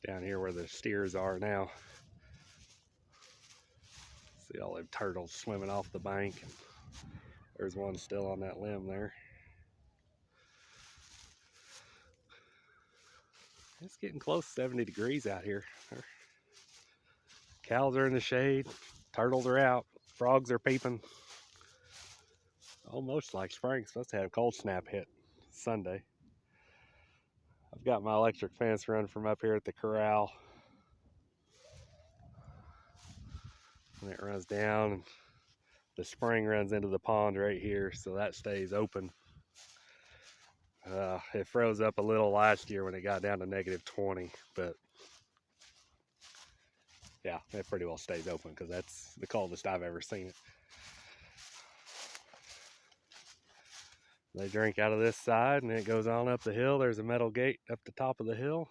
Down here where the steers are now. See all them turtles swimming off the bank. There's one still on that limb there. It's getting close to 70 degrees out here. Cows are in the shade, turtles are out, frogs are peeping. Almost like spring. Supposed to have a cold snap hit Sunday. I've got my electric fence running from up here at the corral. And it runs down, and the spring runs into the pond right here, so that stays open. It froze up a little last year when it got down to -20, but yeah, it pretty well stays open because that's the coldest I've ever seen it. They drink out of this side and it goes on up the hill. There's a metal gate up the top of the hill.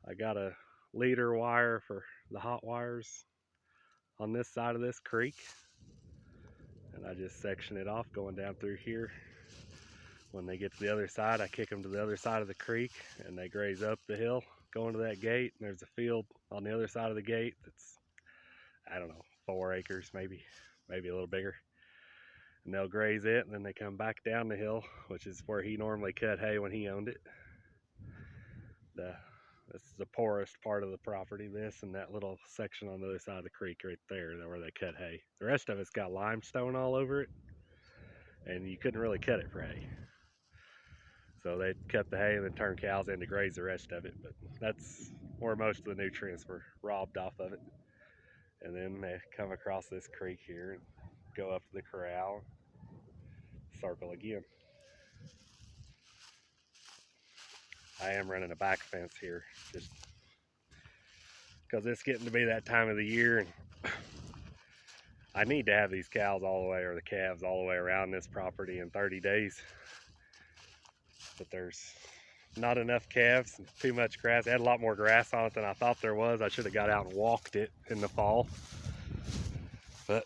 I got a leader wire for the hot wires on this side of this creek, and I just section it off going down through here. When they get to the other side, I kick them to the other side of the creek and they graze up the hill going to that gate, and there's a field on the other side of the gate that's, I don't know, 4 acres, maybe a little bigger. And they'll graze it, and then they come back down the hill, which is where he normally cut hay when he owned it. This is the poorest part of the property, this and that little section on the other side of the creek right there, where they cut hay. The rest of it's got limestone all over it, and you couldn't really cut it for hay. So they'd cut the hay and then turn cows in to graze the rest of it, but that's where most of the nutrients were robbed off of it. And then they come across this creek here and go up to the corral, circle again. I am running a back fence here just because it's getting to be that time of the year, and I need to have these cows all the way, or the calves all the way around this property in 30 days. But there's not enough calves and too much grass. It had a lot more grass on it than I thought there was. I should have got out and walked it in the fall. But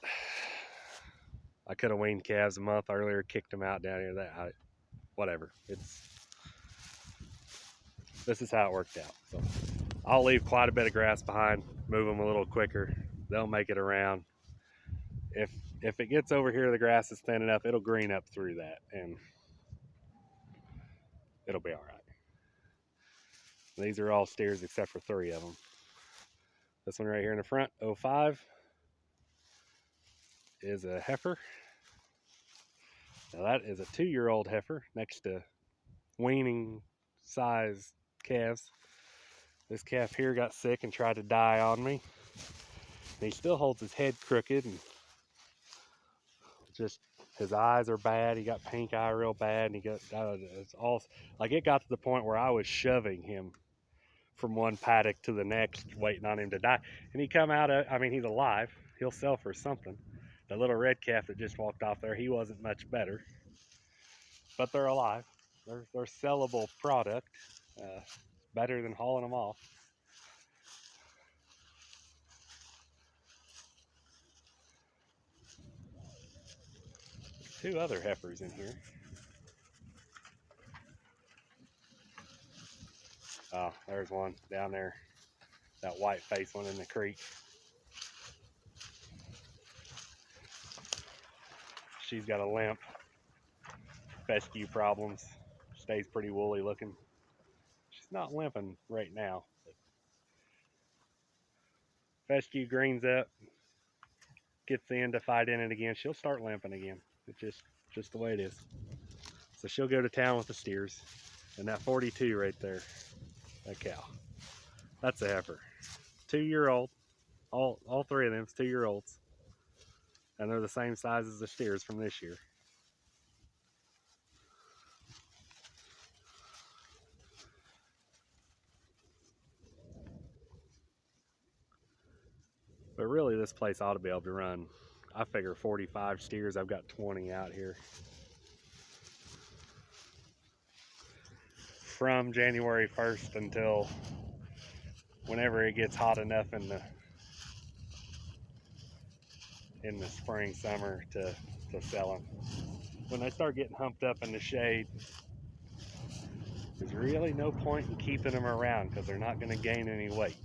I could have weaned calves a month earlier, kicked them out down here. Whatever. This is how it worked out. So I'll leave quite a bit of grass behind, move them a little quicker. They'll make it around. If it gets over here, the grass is thin enough, it'll green up through that, and it'll be all right. These are all steers except for 3 of them. This one right here in the front, 05, is a heifer. Now that is a 2-year-old heifer next to weaning size calves. This calf here got sick and tried to die on me. And he still holds his head crooked, and just his eyes are bad. He got pink eye real bad, and it's all like, it got to the point where I was shoving him from one paddock to the next, waiting on him to die. And he come out of, he's alive. He'll sell for something. The little red calf that just walked off there, he wasn't much better, but they're alive. They're sellable product. Better than hauling them off. There's 2 other heifers in here. Oh, there's one down there, that white face one in the creek. She's got a limp, fescue problems, stays pretty woolly looking. She's not limping right now, but fescue greens up, gets the end to fight in it again, she'll start limping again. It's just the way it is. So she'll go to town with the steers. And that 42 right there, that cow, that's a heifer. 2-year-old, all 3 of them 2-year-olds. And they're the same size as the steers from this year. But really, this place ought to be able to run, I figure, 45 steers. I've got 20 out here. From January 1st until whenever it gets hot enough in the spring, summer to sell them. When they start getting humped up in the shade, there's really no point in keeping them around because they're not going to gain any weight.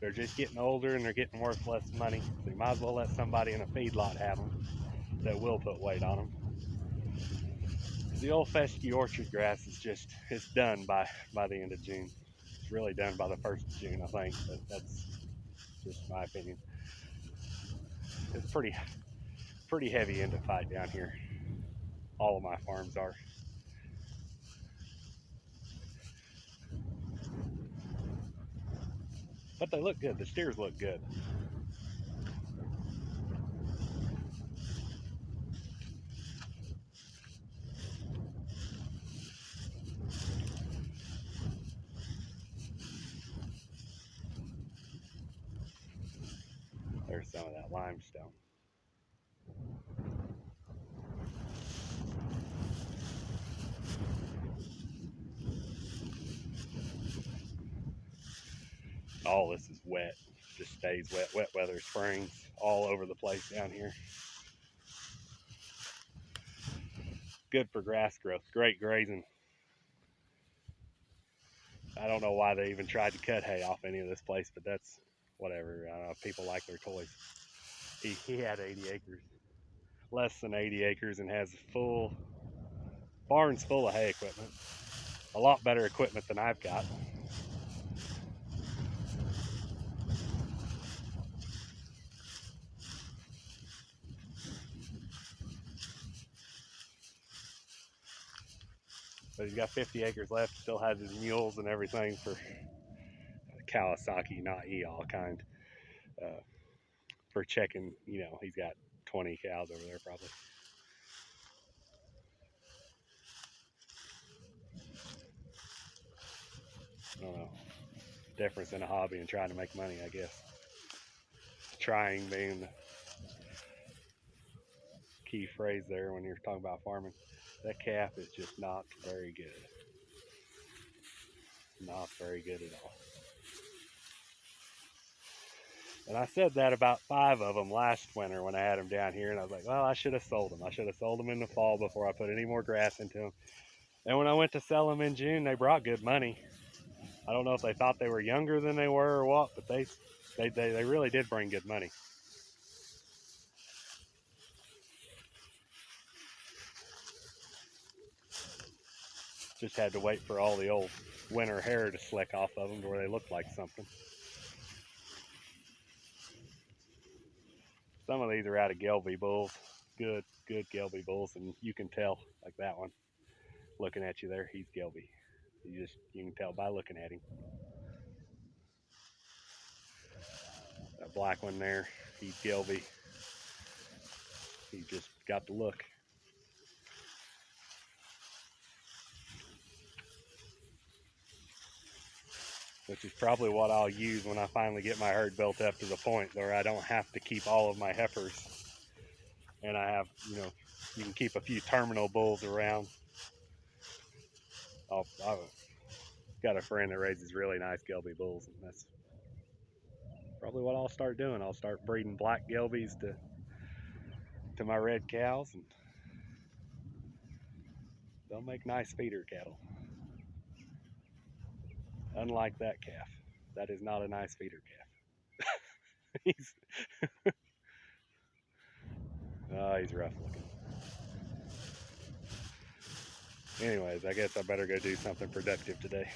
They're just getting older and they're getting worth less money. So you might as well let somebody in a feedlot have them that will put weight on them. The old fescue orchard grass is just, it's done by the end of June. It's really done by the 1st of June, I think, but that's just my opinion. It's pretty heavy endophyte down here. All of my farms are. But they look good. The steers look good. There's some of that limestone. All this is wet. Just stays wet. Wet weather springs all over the place down here. Good for grass growth. Great grazing. I don't know why they even tried to cut hay off any of this place, but that's whatever. People like their toys. He had 80 acres. Less than 80 acres and has full barns full of hay equipment. A lot better equipment than I've got. But he's got 50 acres left, still has his mules and everything for Kawasaki, not Eall kind, for checking, he's got 20 cows over there probably. I don't know. Difference in a hobby and trying to make money, I guess. Trying being the key phrase there when you're talking about farming. That calf is just not very good. Not very good at all. And I said that about 5 of them last winter when I had them down here, and I was like, well, I should have sold them. I should have sold them in the fall before I put any more grass into them. And when I went to sell them in June, they brought good money. I don't know if they thought they were younger than they were or what, but they really did bring good money. Just had to wait for all the old winter hair to slick off of them to where they looked like something. Some of these are out of Gelbvieh bulls. Good Gelbvieh bulls, and you can tell, like that one, looking at you there, he's Gelbvieh. You can tell by looking at him. That black one there, he's Gelbvieh. He just got the look. Which is probably what I'll use when I finally get my herd built up to the point where I don't have to keep all of my heifers. And I have, you can keep a few terminal bulls around. I've got a friend that raises really nice Gelbvieh bulls, and that's probably what I'll start doing. I'll start breeding black Gelbviehs to my red cows, and they'll make nice feeder cattle. Unlike that calf. That is not a nice feeder calf. He's rough looking. Anyways, I guess I better go do something productive today.